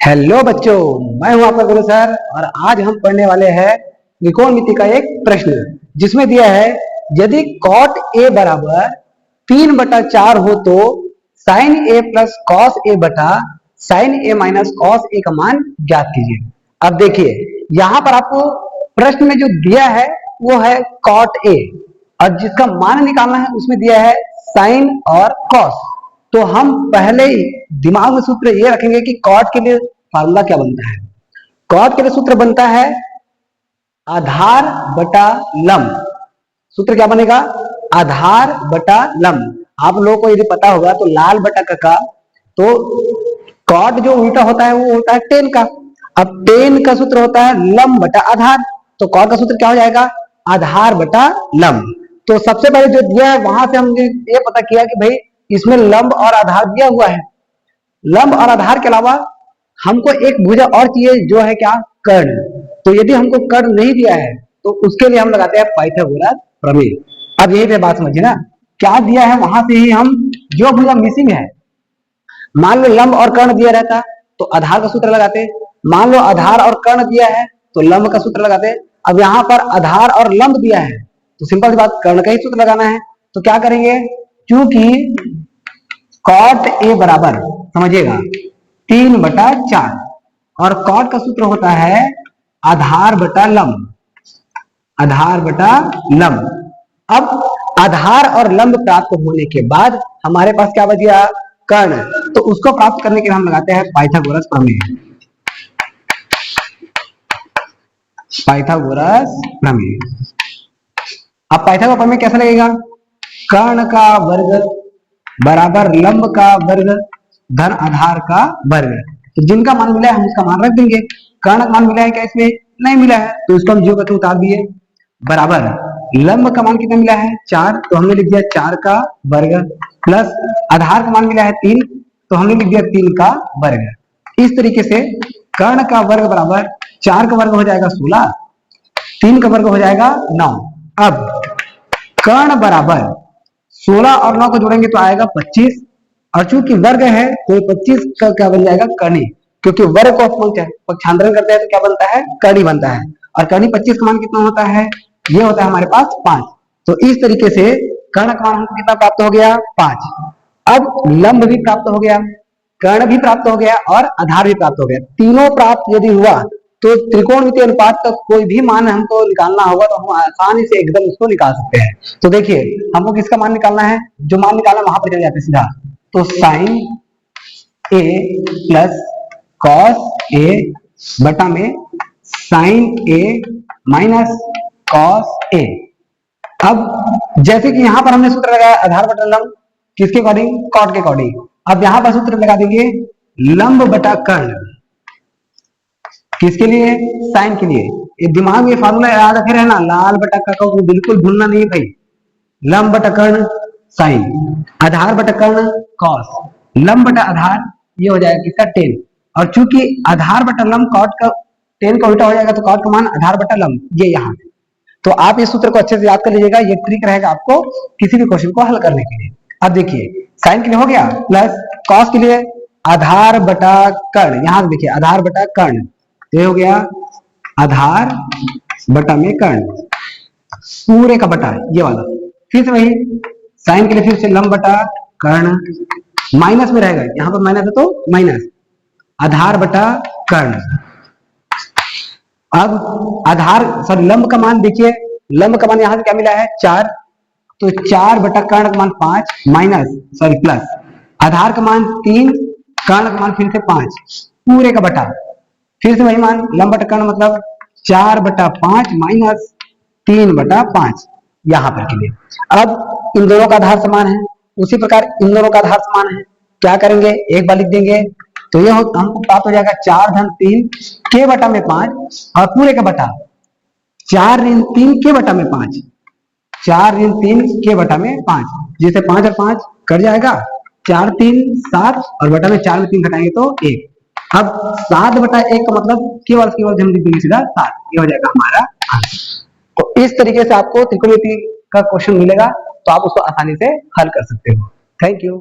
Hello बच्चों, मैं हूं आपका गुरु सर और आज हम पढ़ने वाले हैं त्रिकोणमिति का एक प्रश्न जिसमें दिया है यदि cot a बराबर 3/4 हो तो sin a plus cos a बटा sin a minus cos a का मान ज्ञात कीजिए। अब देखिए यहां पर आपको प्रश्न में जो दिया है वो है cot a और जिसका मान निकालना है उसमें दिया है sin और cos। तो हम पहले ही दिमाग में सूत्र ये रखेंगे कि कॉट के लिए फार्मूला क्या बनता है। कॉट के लिए सूत्र बनता है आधार बटा लंब। सूत्र क्या बनेगा? आधार बटा लंब। आप लोगों को यदि पता होगा तो लाल बटा का तो कॉट जो उल्टा होता है वो होता है टेन का। अब टेन का सूत्र होता है लंब बटा आधार, तो कॉट का सूत्र क्या हो जाएगा? आधार बटा लंब। तो सबसे पहले जो दिया है वहां से हमने ये पता किया कि भाई इसमें लंब और आधार दिया हुआ है। लंब और आधार के अलावा हमको एक भुजा और चाहिए जो है क्या? कर्ण। तो यदि हमको कर्ण नहीं दिया है तो उसके लिए हम लगाते हैं पाइथागोरस प्रमेय। अब यही पे बात समझिए ना, क्या दिया है वहां से ही हम जो भुजा मिसिंग है, मान लो लंब और कर्ण दिया रहता तो आधार का सूत्र लगाते, मान लो आधार और कर्ण दिया है तो लंब का सूत्र लगाते। अब यहाँ पर आधार और लंब दिया है तो सिंपल सी बात कर्ण का ही सूत्र लगाना है। तो क्या करेंगे, क्योंकि कॉट ए बराबर समझिएगा 3/4 और कॉट का सूत्र होता है आधार बटा लंब। आधार बटा लंब। अब आधार और लंब प्राप्त होने के बाद हमारे पास क्या बच गया? कर्ण। तो उसको प्राप्त करने के लिए हम लगाते हैं पाइथागोरस प्रमेय। पाइथागोरस प्रमेय। अब पाइथागोरस प्रमेय कैसा लगेगा? कर्ण का वर्ग बराबर लंब का वर्ग धन आधार का वर्ग। तो जिनका मान मिला है हम उसका मान रख देंगे। कर्ण का मान मिला है क्या? इसमें नहीं मिला है तो इसको हम 0 करके उतार दिए। बराबर लंब का मान कितना मिला है? 4, तो हमने लिख दिया 4 का वर्ग प्लस आधार का मान मिला है 3, तो हमने लिख दिया 3 का वर्ग। इस तरीके से कर्ण का वर्ग बराबर 4 का वर्ग हो जाएगा 16, 3 का वर्ग हो जाएगा 9। अब कर्ण बराबर 16 और 9 को जोड़ेंगे तो आएगा 25 और चूंकि वर्ग है तो 25 का क्या बन जाएगा? कर्णी। क्योंकि वर्ग को पक्षांतरण करते हैं तो क्या बनता है? कर्णी बनता है। और कर्णी 25 का मान कितना होता है? ये होता है हमारे पास 5। तो इस तरीके से कर्ण का मान हमको कितना प्राप्त हो गया? 5। अब लंब भी प्राप्त हो गया, कर्ण भी प्राप्त हो गया और आधार भी प्राप्त हो गया। तीनों प्राप्त यदि हुआ तो त्रिकोणमितीय अनुपात का कोई भी मान हमको निकालना होगा तो हम आसानी से एकदम उसको निकाल सकते हैं। तो देखिए हमको किसका मान निकालना है? जो मान निकालना वहां पर चले जाते सीधा। तो sign A plus cos A बटा में sign A minus cos A. अब जैसे कि यहां पर हमने सूत्र लगाया आधार बटा लंब, किसके अकॉर्डिंग? कॉट के अकॉर्डिंग। अब यहां पर सूत्र लगा देंगे लंब बटा कर्ण, किसके लिए? साइन के लिए। ये दिमाग में फार्मूला याद रखे रहना, लाल बटा का बिल्कुल भूलना नहीं भाई। लंब बटा कर्ण साइन, आधार बटा कर्ण कॉस, लंब बटा आधार ये हो जाएगा किसका? 10। और चूंकि आधार बटा लंब कॉट का 10 का उल्टा हो जाएगा तो कॉट का मान आधार बटा लंब ये यहाँ। तो आप इस सूत्र को अच्छे से याद कर लीजिएगा, ये ट्रिक रहेगा आपको किसी भी क्वेश्चन को हल करने के लिए। अब देखिए साइन के लिए हो गया प्लस कॉस के लिए आधार बटा कर्ण। यहां देखिए आधार बटा कर्ण, ये हो गया आधार बटा में कर्ण पूरे का बटा ये वाला। फिर से वही साइन के लिए फिर से लंब बटा कर्ण, माइनस में रहेगा, यहां पर माइनस है तो माइनस आधार बटा कर्ण। अब आधार सॉरी लंब का मान देखिए, लंब का मान यहां से क्या मिला है? 4, तो 4 बटा कर्ण का मान 5 माइनस सॉरी प्लस आधार का मान 3, कर्ण का मान फिर से 5 पूरे का बटा। फिर से वही मान लंब बटा कर्ण मतलब 4 बटा 5 माइनस 3 बटा 5 यहां पर के लिए। अब इन दोनों का आधार समान है, उसी प्रकार इन दोनों का आधार समान है। क्या करेंगे? एक बार लिख देंगे तो ये हमको प्राप्त हो जाएगा 4 धन 3 के बटा में 5 और पूरे का बटा 4 ऋण 3 के बटा में 5, 4 ऋण 3 के बटा में 5, जिसे 5 और 5 कट जाएगा, 4 3 7 और बटा में 4 में 3 घटाएंगे तो 1। अब 7 बटा 1 का मतलब केवल हम लिख देंगे सीधा 7, ये हो जाएगा हमारा आंसर। तो इस तरीके से आपको त्रिकोणमिति का क्वेश्चन मिलेगा तो आप उसको आसानी से हल कर सकते हो। Thank you.